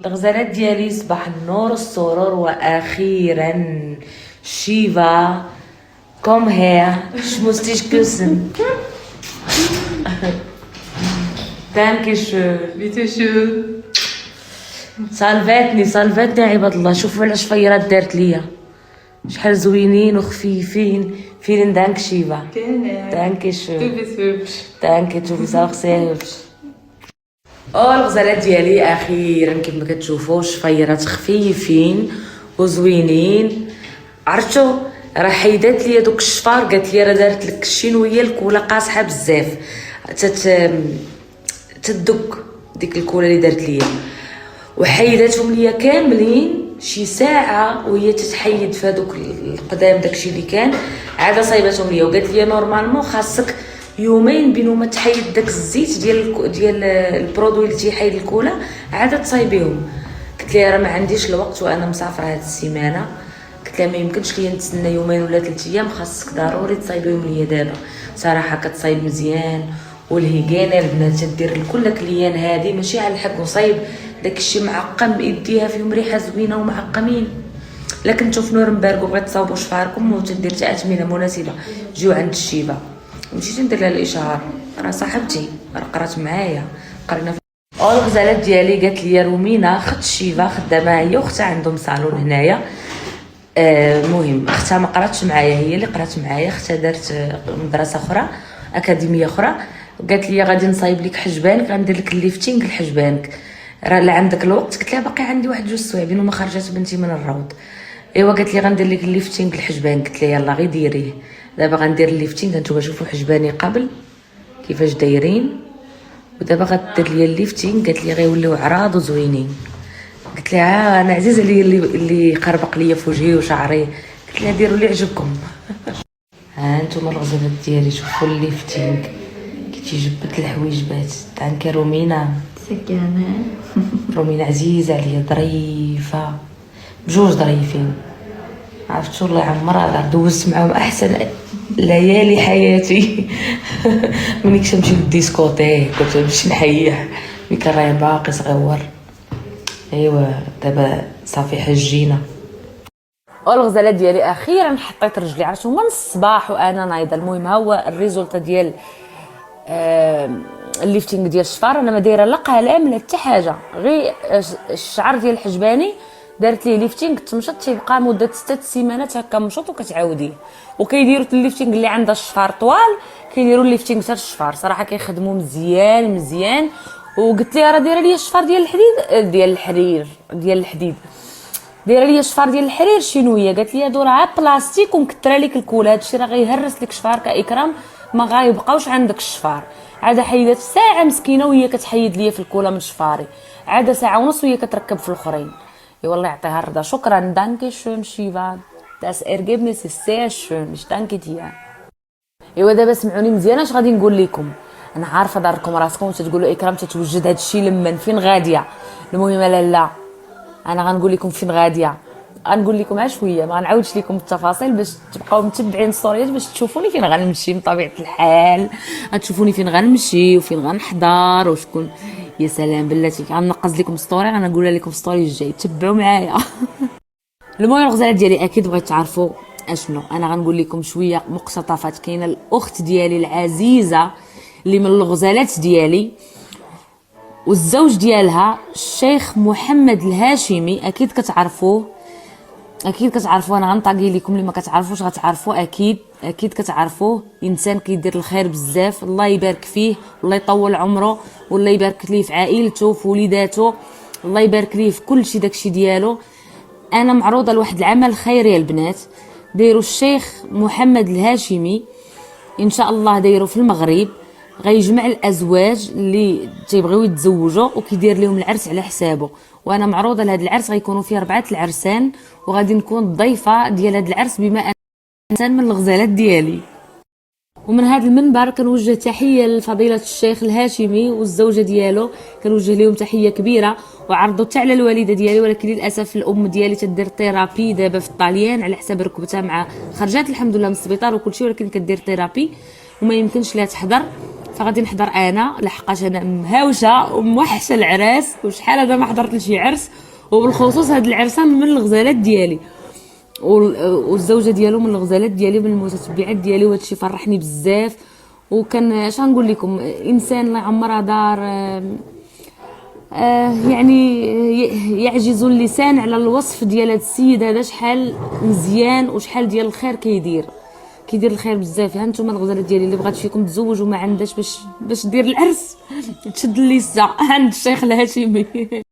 الغزالات ديالي صباح النور السرور واخيرا شيفا كوم هير شموستيش كوسن دانكي شو بيتو شو صالفاتني عباد الله. شوفوا على شفيرات دارت ليا شحال زوينين وخفيفين. فين دانك شيفا دانكي شو دانكي تو سيرفش. الغزالات ديالي اخيرا كيف ما كتشوفوا شفيرات خفيفين وزوينين. عرفتوا راه حيدات لي دوك الشفار قالت لي راه دارت لك الشينويه الكولا قاصحه بزاف تدك ديك الكولا اللي دارت ليا وحيداتهم ليا كاملين شي ساعه وهي تتحيد في هذوك القدام داكشي اللي كان عاد صايباتهم ليا وقالت لي نورمالمون خاصك يومين بين ما تحيد داك الزيت ديال البرودوي اللي تيحيد الكولا عاد تصايبيهم. قلت لها راه ما عنديش الوقت وانا مسافره هاد السيمانه. قلت لها ما يمكنش ليا نتسنى يومين ولا 3 ايام خاصك ضروري تصايبيهم ليا دابا. صراحه كتصايب مزيان والهيغينا البنات تدير الكل كليان هادي ماشي على الحق وصايب داكشي معقم يديها فيهم ريحه زوينه ومعقمين. لكن تشوف نورنبرغ وبغيت تصاوبوا شفاركم وتدير حتى اثمنه مناسبه جيو عند الشيبه. مشيت ندير لها الاشهار راه صاحبتي راه قرات معايا قرينا في الغزالات ديالي. قالت لي رومينه خد الشيبه خدامه هي واختها عندهم صالون هنايا. مهم اختها ما قراتش معايا هي اللي قرات معايا. اختها دارت مدرسه اخرى اكاديميه اخرى. قالت لي غادي نصايب لك حجبانك غندير لك الليفتينغ لحجبانك راه لا عندك الوقت. قلت لها باقي عندي واحد 2 سوايعين وما خرجت بنتي من الروض. ايوا قالت لي غندير لك الليفتينغ لحجبان. قلت لها يلا غير ديريه دابا غندير الليفتينغ. هانتوما شوفوا حجباني قبل كيفاش دايرين ودابا غدير لي الليفتينغ. قالت لي غيوليو عراض وزوينين. قلت لها انا عزيز عليا اللي قربق ليا في وجهي وشعري. قلت لها ديروا اللي عجبكم. ها انتم الغزالات ديالي شوفوا الليفتينغ كي تيجبد الحوايجبات تاع رومينه سكانة رومينه عزيزه عليا ظريفه بجوج ظريفين. عرفتوا الله يعمرها دوزت معاهم احسن ليالي حياتي. ملي كنت نمشي للديسكوتيك كنت نمشي نحيح ملي كان راهي باقي صغيور. ايوا دابا صافي حجينا. الغزالات ديالي اخيرا حطيت رجلي. عرفتوا من الصباح وانا نايضه. المهم ها هو الريزولت ديال الليفتينغ ديال الشفار. انا ما دايره لا قلم لا حتى حاجه غير الشعر ديال الحجباني دارت ليه ليفتينغ تمشط تيبقى مده 6 سيمانات هكا مشط وكتعاوديه. وكيديروا الليفتينغ اللي عندها الشفار طوال كيديروا الليفتينغ حتى الشفار. صراحه كيخدموا مزيان. وقلت لها راه دايره ليا الشفار ديال الحديد ديال الحديد دايره ليا الشفار ديال الحرير شينويه. قالت لي هادو راه بلاستيك ومكثره لك الكول. هادشي راه غيهرس لك شفار كاكرام ما غايبقاوش عندك الشفار. عاد حيدات ساعه مسكينه وهي كتحيد ليا في الكولا من شفاري. عاد ساعه ونص وهي كتركب في الاخرين. والله يعطيها الرضا. شكرا دانكي شون شيفا داس ارغيبنس سي شون مش دانكي ديا. ايوا دابا سمعوني مزيان اش غادي نقول لكم. انا عارفه داركم راسكم تتقولوا اكرام تتوجد هادشي لمن فين غاديه. المهم لا انا غنقول لكم فين غاديه. غنقول لكم عشويه ما غنعاودش لكم التفاصيل باش تبقاو متبعين الستوريات باش تشوفوني فين غنمشي. بطبيعه الحال غتشوفوني فين غنمشي وفين غنحضر وشكون. يا سلام بلاتي غنقص لكم ستوري غنقولها لكم ستوري الجاي تبعوا معايا. المهم الغزالات ديالي اكيد بغيت تعرفوا اشنو. انا غنقول لكم شويه مقتطفات. كاينه الاخت ديالي العزيزه اللي من الغزالات ديالي والزوج ديالها الشيخ محمد الهاشمي. اكيد كتعرفوه انا غنطاقي لكم اللي ما كتعرفوش غتعرفوه اكيد كتعرفوه. انسان كيدير الخير بزاف. الله يبارك فيه والله يطول عمره والله يبارك ليه في عائلته في وليداته. الله يبارك ليه في كل شيء داكشي ديالو. انا معروضه لواحد العمل خيري البنات دايروا الشيخ محمد الهاشمي ان شاء الله دايروا في المغرب. غيجمع الازواج اللي تيبغيو يتزوجوا وكيدير لهم العرس على حسابه. وانا معروضه لهذا العرس غيكونوا فيه 4 العرسان وغادي نكون الضيفه ديال هذا العرس بما ان انسان من الغزالات ديالي. ومن هذا المنبر كنوجه تحيه لفضيله الشيخ الهاشمي والزوجه ديالو. كنوجه لهم تحيه كبيره وعرضوا حتى على الوالده ديالي ولكن للاسف الام ديالي تدير ثيرابي دابا في الطاليان على حساب ركبتها مع خرجات الحمد لله من السبيطار وكل شيء ولكن كدير ثيرابي وما يمكنش لها تحضر. فغادي نحضر انا لحقاش انا مهاوشه وموحشه العراس، وشحال هذا ما حضرت لشي عرس، وبالخصوص هاد العرسان من الغزالات ديالي والزوجه ديالو من الغزالات ديالي من المتتبعات ديالي، وهذا الشيء فرحني بزاف. وكان اش غنقول لكم، انسان لا عمرها دار يعني يعجز اللسان على الوصف ديال هذا السيد هذا، شحال مزيان وشحال ديال الخير كيدير الخير بزاف. ها نتوما الغزالات ديالي اللي بغات فيكم تزوج وما عندهاش باش دير العرس تشد الليسه عند الشيخ الهاشمي.